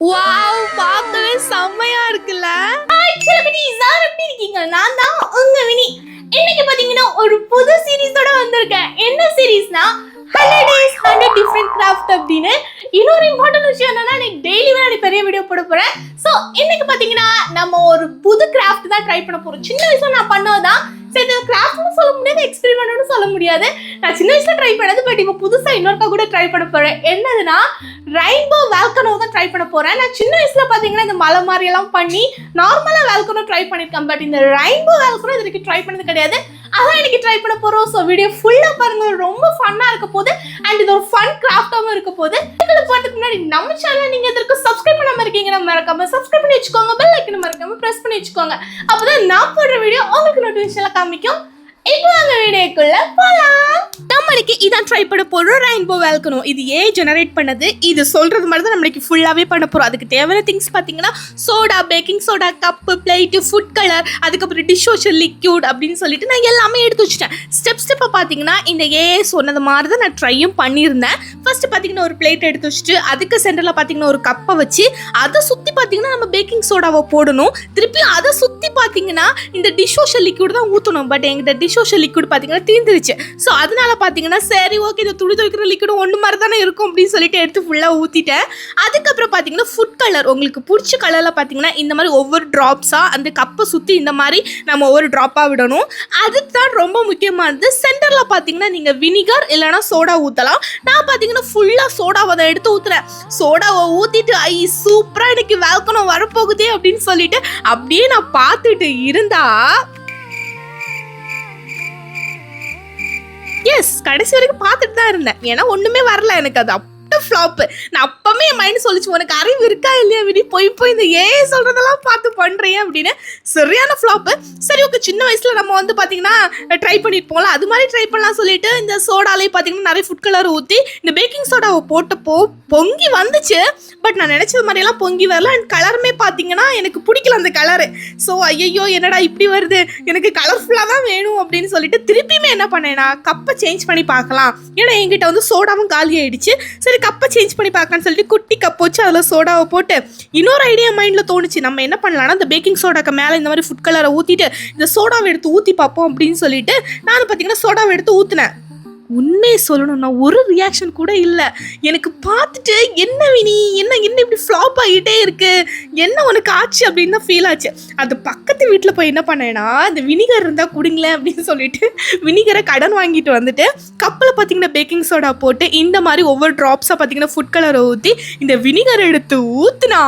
Wow, பார்க்கவே செம்மையா இருக்குல்ல. எப்படி இருக்கீங்க? நான் தான் உங்க வினி. இன்னைக்கு பாத்தீங்கன்னா ஒரு புது சீரிஸோட வந்திருக்கேன். என்ன சீரிஸ்னா 100 days 100 different craft அப்படின்னு. இன்னொரு இம்பார்ட்டன்ட் விஷயம் என்னன்னா, நான் டெய்லி பெரிய வீடியோ போட போறேன். சோ இன்னைக்கு பாத்தீங்கன்னா நம்ம ஒரு புது கிராஃப்ட் தான் ட்ரை பண்ண போறோம். சின்ன வயசுல நான் பண்ணதான். சரி, இது கிராஃப்ட்னு சொல்ல முடியாது, எக்ஸ்பெரிமெண்ட்னு சொல்ல முடியாது. நான் சின்ன வயசுல ட்ரை பண்ணது, பட் இப்போ புதுசா இன்னொருக்கா கூட ட்ரை பண்ண போறேன். என்னதுன்னா ரெயின்போ வால்கனோ தான் ட்ரை பண்ண போறேன். நான் சின்ன வயசுல பாத்தீங்கன்னா இந்த மலை மாதிரி எல்லாம் பண்ணி நார்மலா வால்கனோ ட்ரை பண்ணிருக்கேன். பட் இந்த ரெயின்போ வால்கனோ இது வரைக்கும் ட்ரை பண்ணது கிடையாது. அதான் இன்னைக்கு ட்ரை பண்ண போறோம். ஸோ வீடியோ ஃபுல்லா பாருங்க, ரொம்ப ஃபன்னா இருக்க போகுது. அண்ட் இது ஒரு ஃபன் கிராஃப்டாவும் இருக்க போகுது. இதுக்கு போறதுக்கு முன்னாடி நம்ம சேனல் நீங்க இதற்கு சப்ஸ்கிரைப் பண்ணாம இருக்கீங்கன்னா மறக்காம சப்ஸ்கிரைப் பண்ணி வச்சுக்கோங்க. பெல் ஐக்கனை மறக்காம பிரஸ் பண்ணி வச்சுக்கோங்க. அப்பதான் நான் போடுற வீடியோ உங்களுக்கு நோட்டிஃபிகேஷன்ல காமிக்கும். இப்போ அந்த வீடியோக்குள்ள போலாம். நம்மளுக்கு இதான் ட்ரை பண்ண போறோம், ரெயின்போ வால்கனோ. இது ஜெனரேட் பண்ணது. இது சொல்றது மாதிரி தான் நம்மளுக்கு ஃபுல்லாவே பண்ண போறோம். அதுக்கு தேவையான திங்ஸ் பாத்தீங்கன்னா soda, baking soda, cup, plate, food colour, அதுக்கப்புறம் டிஷ் வாஷர் லிக்யூட் அப்படின்னு சொல்லிட்டு நான் எல்லாமே எடுத்து வச்சுட்டேன். ஸ்டெப்பா பாத்தீங்கன்னா இந்த சொன்னது மாதிரி தான் நான் ட்ரையும் பண்ணியிருந்தேன். ஃபர்ஸ்ட் பாத்தீங்கன்னா ஒரு பிளேட் எடுத்து வச்சுட்டு அதுக்கு சென்டர்ல பாத்தீங்கன்னா ஒரு கப்பை வச்சு அதை சுத்தி பாத்தீங்கன்னா நம்ம பேக்கிங் சோடாவை போடணும். திருப்பி அதை சுத்தி பாத்தீங்கன்னா இந்த டிஷ் வாஷர் லிக்யூட் தான் ஊற்றணும். பட் எங்கிட்ட டிஷ் வாஷர் லிக்விட் பாத்தீங்கன்னா தீர்ந்துருச்சு. ஸோ அதனால பாத்தீங்கன்னா சரி ஓகே, இந்த துணி துவைக்கிற லிக்விடும் ஒன்று மாதிரி தானே இருக்கும் அப்படின்னு சொல்லிட்டு எடுத்து ஃபுல்லாக ஊற்றிட்டேன். அதுக்கப்புறம் பார்த்தீங்கன்னா ஃபுட் கலர், உங்களுக்கு பிடிச்ச கலரில் பார்த்தீங்கன்னா இந்த மாதிரி ஒவ்வொரு ட்ராப்ஸாக அந்த கப்பை சுற்றி இந்த மாதிரி நம்ம ஒவ்வொரு ட்ராப்பாக விடணும். அதுக்கு தான் ரொம்ப முக்கியமானது. சென்டரில் பார்த்தீங்கன்னா நீங்கள் வினிகர் இல்லைனா சோடா ஊற்றலாம். நான் பார்த்தீங்கன்னா ஃபுல்லாக சோடாவை தான் எடுத்து ஊற்றுறேன். சோடாவை ஊற்றிட்டு சூப்பராக எனக்கு வால்கனோ வரப்போகுதே அப்படின்னு சொல்லிட்டு அப்படியே நான் பார்த்துட்டு இருந்தா எஸ், கடைசி வரைக்கும் பார்த்துட்டு தான் இருந்தேன். ஏன்னா ஒன்றுமே வரல எனக்கு. அது ஃப்ளாப். நான் அப்பவே என் மைண்ட் சொல்லிச்சு, உனக்கு அறிவு இருக்கா இல்லையா விடி, போய் இந்த சொல்றதெல்லாம் பார்த்து பண்றேன் அப்படின்னு. சரியான ஃப்ளாப். சரி ஓகே, சின்ன வயசுல நம்ம வந்து பாத்தீங்கன்னா ட்ரை பண்ணிருப்போம்ல, அது மாதிரி ட்ரை பண்ணலாம் சொல்லிட்டு இந்த சோடாலே பாத்தீங்கன்னா நிறைய ஃபுட் கலர் ஊற்றி இந்த பேக்கிங் சோடாவை போட்டப்போ பொங்கி வந்துச்சு. பட் நான் நினைச்சது மாதிரி எல்லாம் பொங்கி வரல. அண்ட் கலருமே பாத்தீங்கன்னா எனக்கு பிடிக்கல அந்த கலரு. ஸோ ஐயோ என்னடா இப்படி வருது, எனக்கு கலர்ஃபுல்லா தான் வேணும் அப்படின்னு சொல்லிட்டு திருப்பியுமே என்ன பண்ணேன்னா கப்பை சேஞ்ச் பண்ணி பார்க்கலாம். ஏன்னா என்கிட்ட வந்து சோடாவும் காலி ஆயிடுச்சு. சரி கப்பை சேஞ்ச் பண்ணி பார்க்கலான்னு சொல்லிட்டு குட்டி கப் வச்சு அதில் சோடாவை போட்டு இன்னொரு ஐடியா மைண்டில் தோணுச்சு. நம்ம என்ன பண்ணலாம்னா இந்த பேக்கிங் சோடாக்கு மேலே இந்த மாதிரி ஃபுட் கலரை ஊற்றிட்டு இந்த சோடாவை எடுத்து ஊற்றி பார்ப்போம் அப்படின்னு சொல்லிட்டு நானும் பார்த்தீங்கன்னா சோடாவை எடுத்து ஊற்றினேன். உண்மையை சொல்லணும்னா ஒரு ரியாக்ஷன் கூட இல்லை. எனக்கு பார்த்துட்டு என்ன வினி, என்ன இப்படி ஃப்ளாப் ஆகிட்டே இருக்கு, என்ன உனக்கு ஆச்சு அப்படின்னு தான் ஃபீல் ஆச்சு. அது பக்கத்து வீட்டில் போய் என்ன பண்ணேன்னா இந்த வினிகர் இருந்தால் குடிங்களேன் அப்படின்னு சொல்லிட்டு வினிகரை கடன் வாங்கிட்டு வந்துட்டு கப்பில் பார்த்தீங்கன்னா பேக்கிங் சோடா போட்டு இந்த மாதிரி ஒவ்வொரு ட்ராப்ஸாக பார்த்தீங்கன்னா ஃபுட் கலரை ஊற்றி இந்த வினிகர் எடுத்து ஊற்றுனா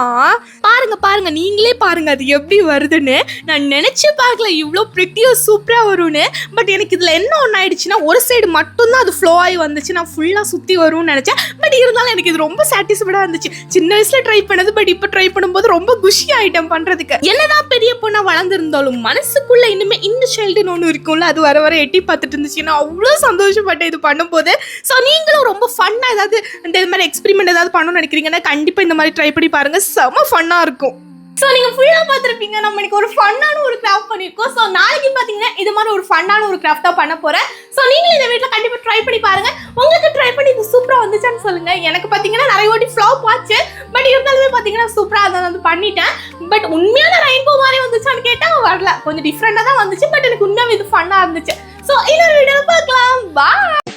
பாருங்க நீங்களே பாருங்க அது எப்படி வருதுன்னு. நான் நினச்சி பார்க்கல இவ்வளோ ப்ரிட்டியாக சூப்பராக வரும்னு. பட் எனக்கு இதில் என்ன ஒன்று ஆயிடுச்சுன்னா ஒரு சைடு மட்டும் அது ஃப்ளோ ஆகி வந்துச்சு. நான் ஃபுல்லாக சுற்றி வரும்னு நினச்சேன். பட் இருந்தாலும் எனக்கு இது ரொம்ப சாட்டிஸ்ஃபைடாக இருந்துச்சு. சின்ன வயசுல ட்ரை பண்ணது, பட் இப்போ ட்ரை பண்ணும்போது ரொம்ப குஷி ஆயிட்டம் பண்ணுறதுக்கு. என்னதான் பெரிய பொண்ணா வளர்ந்துருந்தாலும் மனசுக்குள்ள இன்னுமே இந்த சைல்டுன்னு ஒன்று இருக்கும்ல, அது வர வர எட்டி பார்த்துட்டு இருந்துச்சு. நான் அவ்வளோ சந்தோஷப்பட்டேன் இது பண்ணும்போது. ஸோ நீங்களும் ரொம்ப ஃபன்னாக ஏதாவது இந்த மாதிரி எக்ஸ்பெரிமெண்ட் ஏதாவது பண்ணணும்னு நினைக்கிறீங்கன்னா கண்டிப்பாக இந்த மாதிரி ட்ரை பண்ணி பாருங்க, செம ஃபன்னாக இருக்கும். ஸோ நீங்கள் ஃபுல்லாக பார்த்துருப்பீங்க. நம்ம இன்னைக்கு ஒரு ஃபன்னான ஒரு கிராஃப்ட் பண்ணியிருக்கோம். ஸோ நாளைக்கு பார்த்தீங்கன்னா இது மாதிரி ஒரு ஃபன்னான ஒரு கிராஃப்டாக பண்ண போகிறேன். ஸோ நீங்களும் இந்த வீட்டில் கண்டிப்பாக ட்ரை பண்ணி பாருங்கள். உங்களுக்கு ட்ரை பண்ணி இது சூப்பராக வந்துச்சான்னு சொல்லுங்கள். எனக்கு பார்த்தீங்கன்னா நிறைய வாட்டி ஃப்ளாப் ஆச்சு. பட் இருந்தாலுமே பார்த்தீங்கன்னா சூப்பராக அதை வந்து பண்ணிட்டேன். பட் உண்மையான ரெயின்போ மாதிரி வந்துச்சான்னு கேட்டால் வரல, கொஞ்சம் டிஃப்ரெண்டாக தான் வந்துச்சு. பட் எனக்கு உண்மையாக இது ஃபன்னாக இருந்துச்சு. ஸோ இன்னொரு வீடியோவில் பார்க்கலாம். பாய்.